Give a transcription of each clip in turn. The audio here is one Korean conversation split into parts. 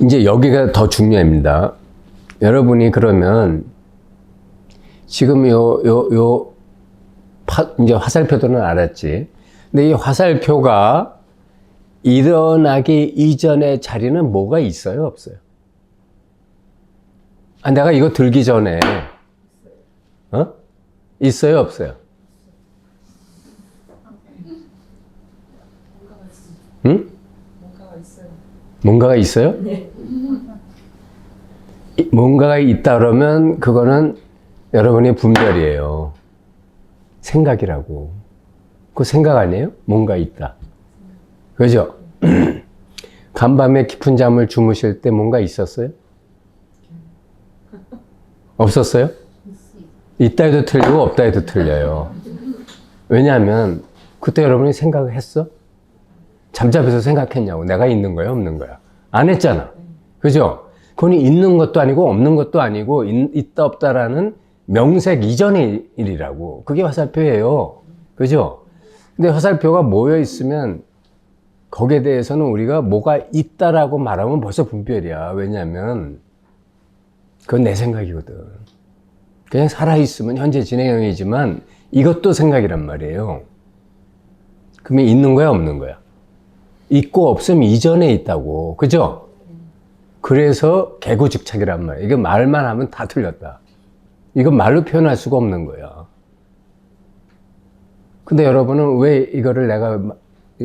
이제 여기가 더 중요합니다. 여러분이 그러면 지금 이제 화살표들은 알았지. 근데 이 화살표가 일어나기 이전의 자리는 뭐가 있어요, 없어요? 아, 내가 이거 들기 전에, 있어요, 없어요? 응? 뭔가가 있어요? 네. 뭔가가 있다 그러면 그거는 여러분의 분별이에요. 생각이라고. 그 생각 아니에요? 뭔가 있다. 그죠? 간밤에 깊은 잠을 주무실 때 뭔가 있었어요? 없었어요? 있다 해도 틀리고 없다 해도 틀려요. 왜냐하면 그때 여러분이 생각을 했어? 잠자면서 생각했냐고. 내가 있는 거야, 없는 거야? 안 했잖아. 그죠? 그건 있는 것도 아니고 없는 것도 아니고 있다 없다라는 명색 이전의 일이라고. 그게 화살표예요. 그죠? 근데 화살표가 모여 있으면 거기에 대해서는 우리가 뭐가 있다라고 말하면 벌써 분별이야. 왜냐하면 그건 내 생각이거든. 그냥 살아있으면 현재 진행형이지만 이것도 생각이란 말이에요. 그러면 있는 거야, 없는 거야? 있고 없음 이전에 있다고. 그죠? 그래서 개구직착이란 말이야. 이거 말만 하면 다 틀렸다. 이건 말로 표현할 수가 없는 거야. 근데 여러분은 왜 이거를 내가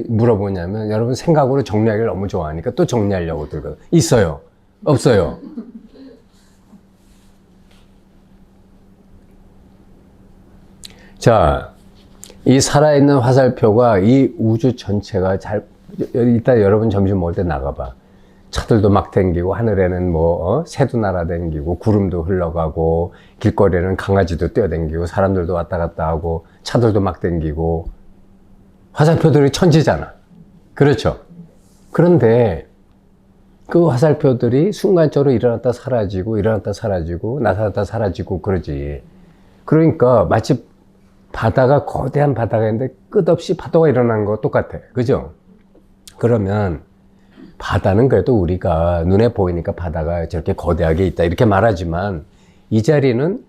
물어보냐면 여러분 생각으로 정리하기를 너무 좋아하니까 또 정리하려고 들거든. 있어요? 없어요? 자, 이 살아있는 화살표가 이 우주 전체가 이따 여러분 점심 먹을 때 나가봐. 차들도 막 댕기고 하늘에는 새도 날아댕기고 구름도 흘러가고 길거리에는 강아지도 뛰어댕기고 사람들도 왔다 갔다 하고 차들도 막 댕기고 화살표들이 천지잖아. 그렇죠? 그런데 그 화살표들이 순간적으로 일어났다 사라지고 일어났다 사라지고 나타났다 사라지고 그러지. 그러니까 마치 바다가 거대한 바다가 있는데 끝없이 파도가 일어나는 거 똑같아. 그죠? 그러면 바다는 그래도 우리가 눈에 보이니까 바다가 저렇게 거대하게 있다 이렇게 말하지만 이 자리는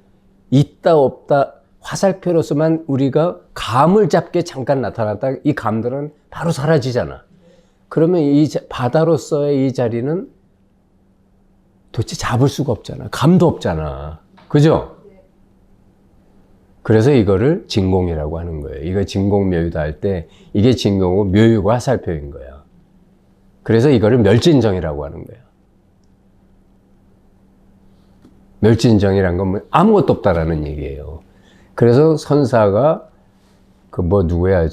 있다 없다 화살표로서만 우리가 감을 잡게 잠깐 나타났다 이 감들은 바로 사라지잖아. 그러면 이 바다로서의 이 자리는 도대체 잡을 수가 없잖아. 감도 없잖아. 그죠? 그래서 이거를 진공이라고 하는 거예요. 이거 진공묘유다 할 때 이게 진공이고 묘유가 화살표인 거야. 그래서 이거를 멸진정이라고 하는 거예요. 멸진정이란 건 아무것도 없다라는 얘기예요. 그래서 선사가 누구야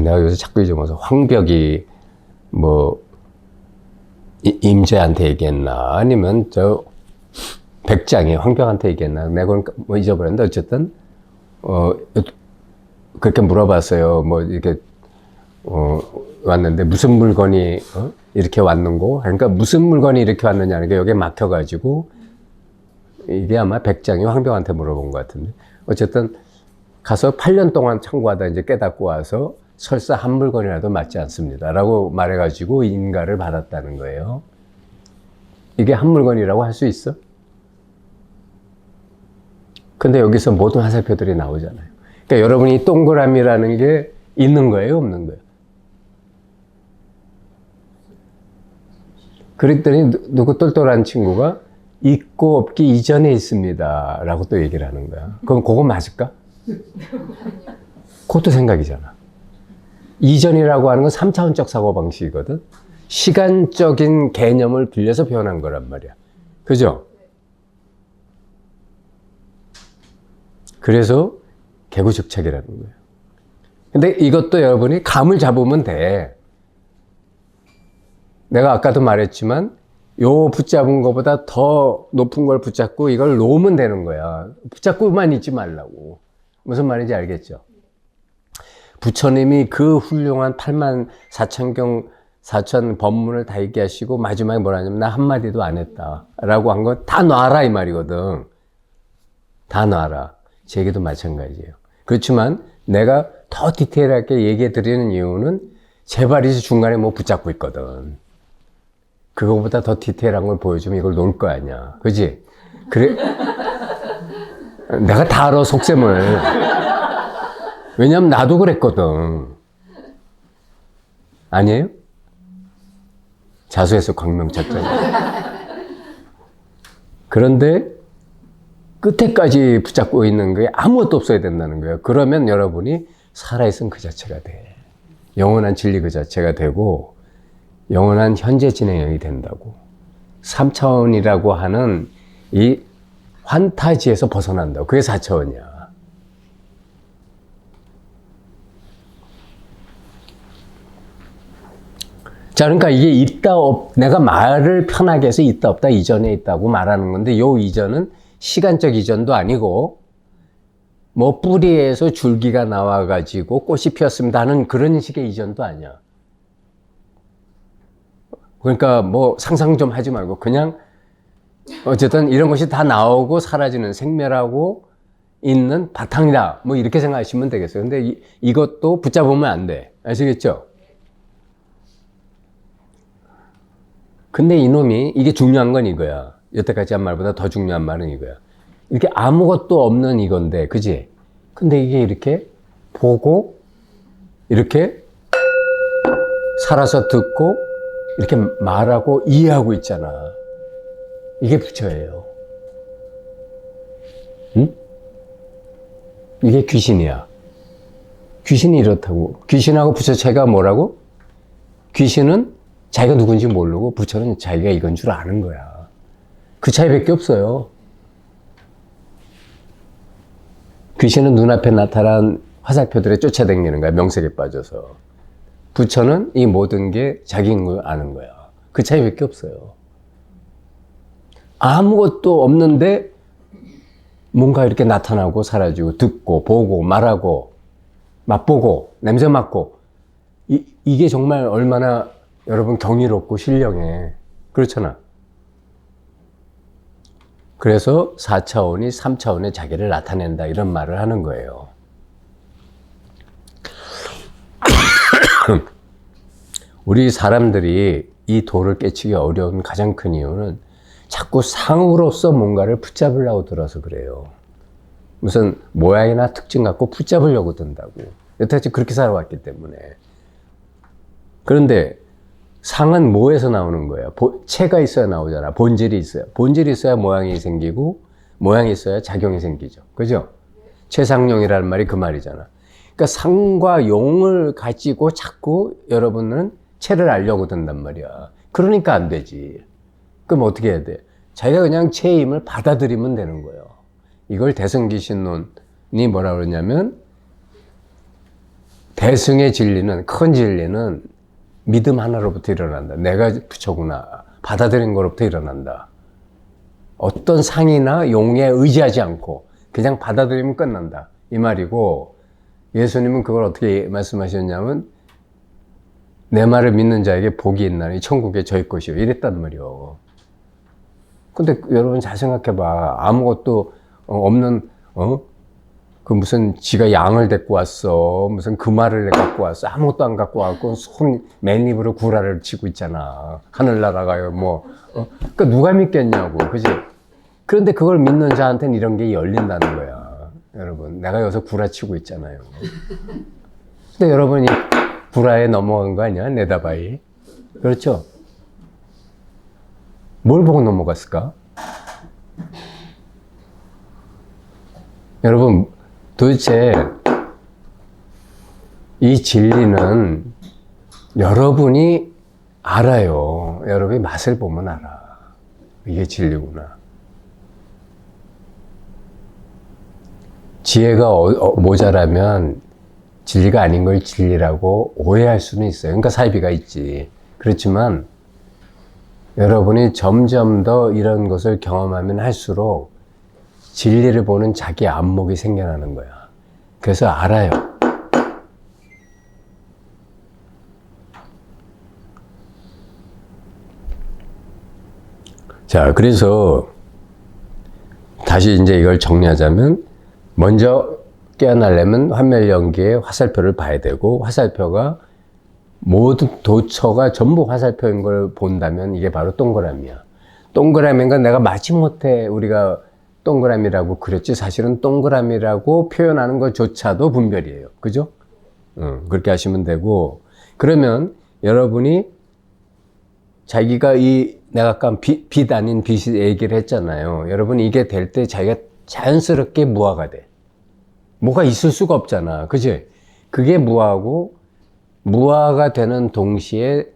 내가 요새 자꾸 잊어먹어서 황벽이 임재한테 얘기했나 아니면 백장이 황벽한테 얘기했나 내가 잊어버렸는데 어쨌든 그렇게 물어봤어요. 이렇게 왔는데 무슨 물건이 이렇게 왔는고 그러니까 무슨 물건이 이렇게 왔느냐는 게 여기에 막혀가지고 이게 아마 백장이 황벽한테 물어본 것 같은데 어쨌든 가서 8년 동안 청구하다 이제 깨닫고 와서 설사 한 물건이라도 맞지 않습니다 라고 말해가지고 인가를 받았다는 거예요. 이게 한 물건이라고 할 수 있어? 근데 여기서 모든 화살표들이 나오잖아요. 그러니까 여러분이 동그라미라는 게 있는 거예요, 없는 거예요? 그랬더니 누구 똘똘한 친구가 있고 없기 이전에 있습니다 라고 또 얘기를 하는 거야. 그럼 그거 맞을까? 그것도 생각이잖아. 이전이라고 하는 건 3차원적 사고방식이거든. 시간적인 개념을 빌려서 표현한 거란 말이야. 그죠? 그래서 개구적착이라는 거예요. 근데 이것도 여러분이 감을 잡으면 돼. 내가 아까도 말했지만 요 붙잡은 것보다 더 높은 걸 붙잡고 이걸 놓으면 되는 거야. 붙잡고만 있지 말라고. 무슨 말인지 알겠죠? 부처님이 그 훌륭한 84,000 법문을 다 얘기하시고 마지막에 뭐라 하냐면 나 한마디도 안 했다 라고 한 건 다 놔라 이 말이거든. 다 놔라. 제 얘기도 마찬가지예요. 그렇지만 내가 더 디테일하게 얘기해 드리는 이유는 제 발이 중간에 뭐 붙잡고 있거든. 그거보다 더 디테일한 걸 보여주면 이걸 놓을 거 아니야. 그지? 그래. 내가 다 알아, 속셈을. 왜냐면 나도 그랬거든. 아니에요? 자수해서 광명찾잖아. 그런데 끝에까지 붙잡고 있는 게 아무것도 없어야 된다는 거예요. 그러면 여러분이 살아있은 그 자체가 돼. 영원한 진리 그 자체가 되고 영원한 현재 진행형이 된다고. 3차원이라고 하는 이 환타지에서 벗어난다고. 그게 4차원이야. 자, 그러니까 이게 있다, 내가 말을 편하게 해서 있다, 없다, 이전에 있다고 말하는 건데, 요 이전은 시간적 이전도 아니고, 뭐 뿌리에서 줄기가 나와가지고 꽃이 피었습니다 하는 그런 식의 이전도 아니야. 그러니까 뭐 상상 좀 하지 말고, 그냥, 어쨌든 이런 것이 다 나오고 사라지는 생멸하고 있는 바탕이다. 뭐 이렇게 생각하시면 되겠어요. 근데 이것도 붙잡으면 안 돼. 아시겠죠? 근데 이놈이, 이게 중요한 건 이거야. 여태까지 한 말보다 더 중요한 말은 이거야. 이렇게 아무것도 없는 이건데, 그지? 근데 이게 이렇게 보고, 이렇게 살아서 듣고, 이렇게 말하고 이해하고 있잖아. 이게 부처예요. 응? 이게 귀신이야. 귀신이 이렇다고. 귀신하고 부처 차이가 뭐라고? 귀신은 자기가 누군지 모르고 부처는 자기가 이건 줄 아는 거야. 그 차이밖에 없어요. 귀신은 눈앞에 나타난 화살표들에 쫓아다니는 거야. 명색에 빠져서. 부처는 이 모든 게 자기인 걸 아는 거야. 그 차이밖에 없어요. 아무것도 없는데 뭔가 이렇게 나타나고 사라지고 듣고 보고 말하고 맛보고 냄새 맡고 이게 정말 얼마나 여러분 경이롭고 신령해. 그렇잖아. 그래서 4차원이 3차원의 자기를 나타낸다 이런 말을 하는 거예요. 우리 사람들이 이 도를 깨치기 어려운 가장 큰 이유는 자꾸 상으로서 뭔가를 붙잡으려고 들어서 그래요. 무슨 모양이나 특징 갖고 붙잡으려고 든다고. 여태까지 그렇게 살아왔기 때문에. 그런데 상은 뭐에서 나오는 거예요? 체가 있어야 나오잖아. 본질이 있어요. 본질이 있어야 모양이 생기고 모양이 있어야 작용이 생기죠. 그죠? 최상용이라는 말이 그 말이잖아. 그러니까 상과 용을 가지고 자꾸 여러분은 체를 알려고 든단 말이야. 그러니까 안 되지. 그럼 어떻게 해야 돼? 자기가 그냥 체임을 받아들이면 되는 거예요. 이걸 대승기신론이 뭐라 그러냐면 대승의 진리는, 큰 진리는 믿음 하나로부터 일어난다. 내가 부처구나. 받아들인 거로부터 일어난다. 어떤 상이나 용에 의지하지 않고 그냥 받아들이면 끝난다. 이 말이고, 예수님은 그걸 어떻게 말씀하셨냐면 내 말을 믿는 자에게 복이 있나니 천국에 저희 것이요. 이랬단 말이요. 근데 여러분 잘 생각해봐. 아무것도 없는, 그 무슨 지가 양을 데리고 왔어. 무슨 금화를 갖고 왔어. 아무것도 안 갖고 왔고 손 맨입으로 구라를 치고 있잖아. 하늘 날아가요. 뭐. 그러니까 누가 믿겠냐고. 그지? 그런데 그걸 믿는 자한테는 이런 게 열린다는 거야. 여러분. 내가 여기서 구라치고 있잖아요. 근데 여러분이 구라에 넘어간 거 아니야? 네다바이. 그렇죠? 뭘 보고 넘어갔을까? 여러분, 도대체 이 진리는 여러분이 알아요. 여러분이 맛을 보면 알아. 이게 진리구나. 지혜가 모자라면 진리가 아닌 걸 진리라고 오해할 수는 있어요. 그러니까 사이비가 있지. 그렇지만 여러분이 점점 더 이런 것을 경험하면 할수록 진리를 보는 자기 안목이 생겨나는 거야. 그래서 알아요. 자, 그래서 다시 이제 이걸 정리하자면 먼저 깨어나려면 환멸연기의 화살표를 봐야 되고 화살표가 모든 도처가 전부 화살표인 걸 본다면 이게 바로 동그라미야. 동그라미인 건 내가 마지못해 우리가 동그라미라고 그렸지 사실은 동그라미라고 표현하는 것조차도 분별이에요. 그죠? 그렇게 하시면 되고, 그러면 여러분이 자기가 내가 아까 빛 아닌 빛이 얘기를 했잖아요. 여러분 이게 될 때 자기가 자연스럽게 무화가 돼. 뭐가 있을 수가 없잖아. 그지? 그게 무화고, 무화가 되는 동시에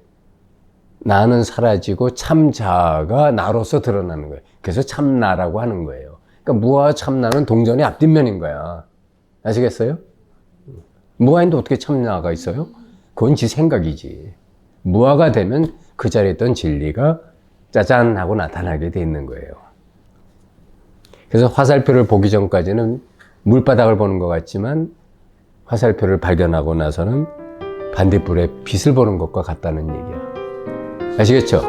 나는 사라지고 참자가 나로서 드러나는 거예요. 그래서 참나라고 하는 거예요. 그러니까 무화와 참나는 동전의 앞뒷면인 거야. 아시겠어요? 무화인데 어떻게 참나가 있어요? 그건 지 생각이지. 무화가 되면 그 자리에 있던 진리가 짜잔 하고 나타나게 돼 있는 거예요. 그래서 화살표를 보기 전까지는 물바닥을 보는 것 같지만 화살표를 발견하고 나서는 반딧불에 빛을 보는 것과 같다는 얘기야. 아시겠죠?